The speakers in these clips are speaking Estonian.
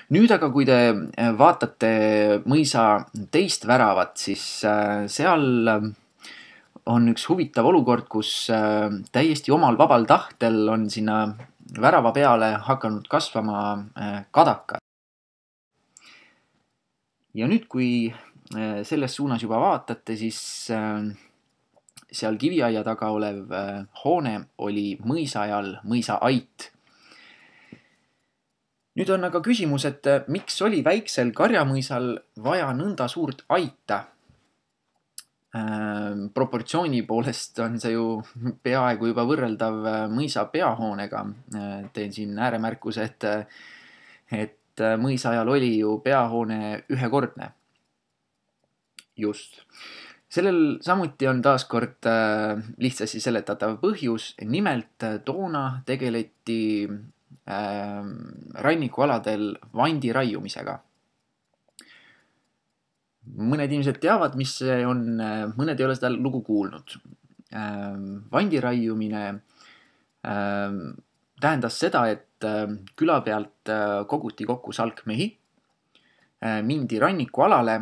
Nüüd aga, kui te vaatate mõisa teist väravat, siis seal on üks huvitav olukord, kus täiesti omal vabal tahtel on sinna värava peale hakanud kasvama kadakad. Ja nüüd, kui selles suunas juba vaatate, siis seal kiviaia taga olev hoone oli mõisaajal mõisaait. Nüüd on aga küsimus, et miks oli väiksel karjamõisal vaja nõnda suurt aita? Proportsiooni poolest on see ju peaaegu juba võrreldav mõisa peahoonega. Teen siin ääremärkuse, et mõisaajal oli ju peahoone ühekordne. Just. Sellel samuti on taaskord lihtsasti seletatav põhjus. Nimelt toona tegeleti rannikualadel vandi raiumisega. Mõned inimesed teavad, mis see on, mõned ei ole seda lugu kuulnud. Vandi raiumine tähendas seda, et küla pealt koguti kokku salkmehi, mindi rannikualale,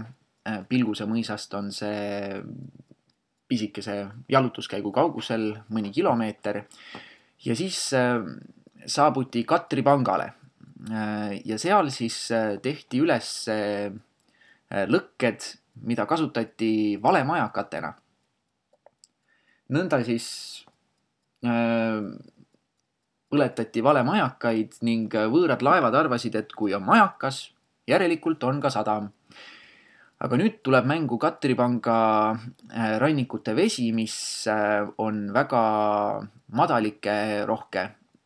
Pilguse mõisast on see pisikese jalutuskäigu kaugusel mõni kilomeeter, ja siis saabuti Katripangale ja seal siis tehti üles lõkked, mida kasutati valemajakatena. Nõnda siis põletati valemajakaid ning võõrad laevad arvasid, et kui on majakas, järelikult on ka sadam. Aga nüüd tuleb mängu Katripanga rannikute vesi, mis on väga madalike rohke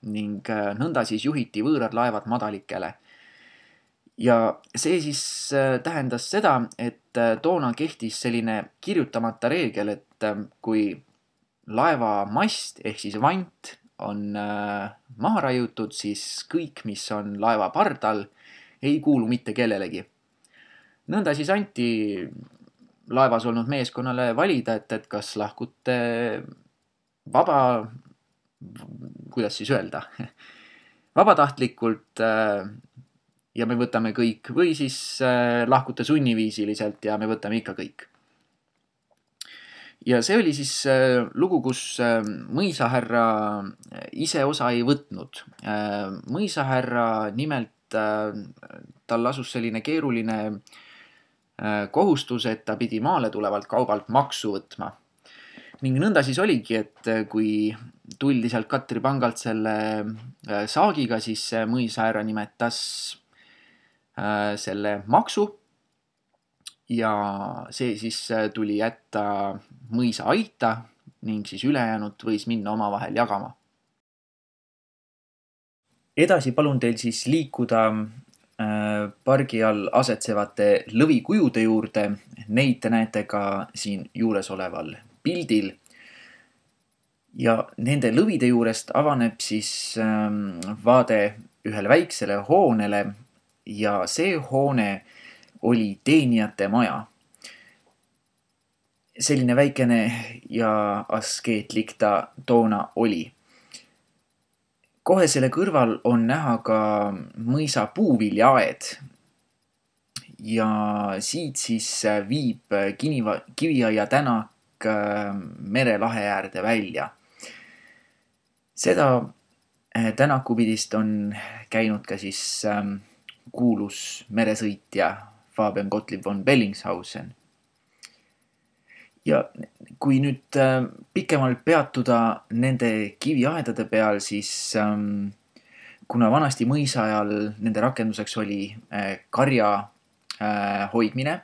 ning nõnda siis juhiti võõrad laevad madalikele. Ja see siis tähendas seda, et toona kehtis selline kirjutamata reegel, et kui laeva mast ehk siis vant on maha raiutud, siis kõik, mis on laeva pardal, ei kuulu mitte kellelegi. Nõnda siis anti laevas olnud meeskonnale valida, et kas lahkute kuidas siis öelda, vabatahtlikult ja me võtame kõik, või siis lahkute sunniviisiliselt ja me võtame ikka kõik. Ja see oli siis lugu, kus mõisahärra ise osa ei võtnud. Mõisahärra nimelt tal asus selline keeruline kohustus, et ta pidi maale tulevalt kaubalt maksu võtma. Ning nõnda siis oligi, et kui tuldi sealt Katripangalt selle saagiga, siis mõisahärra nimetas selle maksu ja see siis tuli jätta mõisa aita ning siis ülejäänud võis minna omavahel jagama. Edasi palun teil siis liikuda pargi all asetsevate lõvikujude juurde. Neid te näete ka siin juures oleval pildil. Ja nende lõvide juurest avaneb siis vaade ühele väiksele hoonele ja see hoone oli teenijate maja. Selline väikene ja askeetlik ta toona oli. Kohe selle kõrval on näha ka mõisa puuviljaaed ja siit siis viib Kiviaia tänak merelahe äärde välja. Seda tänakupidist on käinud ka siis kuulus meresõitja Fabian Gottlieb von Bellingshausen. Ja kui nüüd pikemalt peatuda nende kiviaedade peal, siis kuna vanasti mõisaajal nende rakenduseks oli karja hoidmine,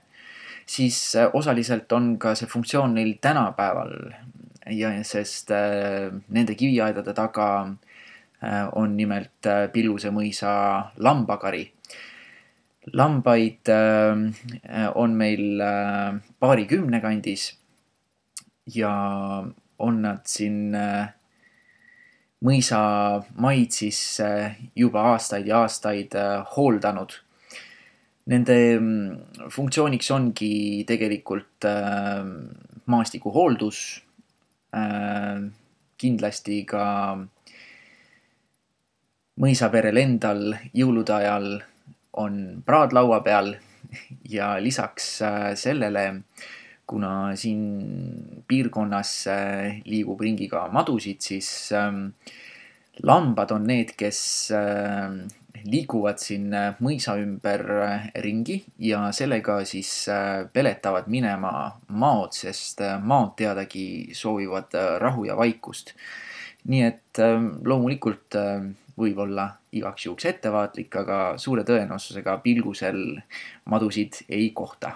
siis osaliselt on ka see funktsioon neil tänapäeval, sest nende kiviaedade taga on nimelt Pilguse mõisa lambakari. Lambaid on meil paarikümne kandis ja on nad siin mõisa maid siis juba aastaid ja aastaid hooldanud. Nende funktsiooniks ongi tegelikult maastikuhooldus, kindlasti ka mõisaperel endal jõulude ajal on praad laua peal ja lisaks sellele, kuna siin piirkonnas liigub ringi ka madusid, siis lambad on need, kes liiguvad siin mõisa ümber ringi ja sellega siis peletavad minema maod, sest maod teadagi soovivad rahu ja vaikust. Nii et loomulikult võib olla igaks juhuks ettevaatlik, aga suure tõenäosusega pilgusel madusid ei kohta.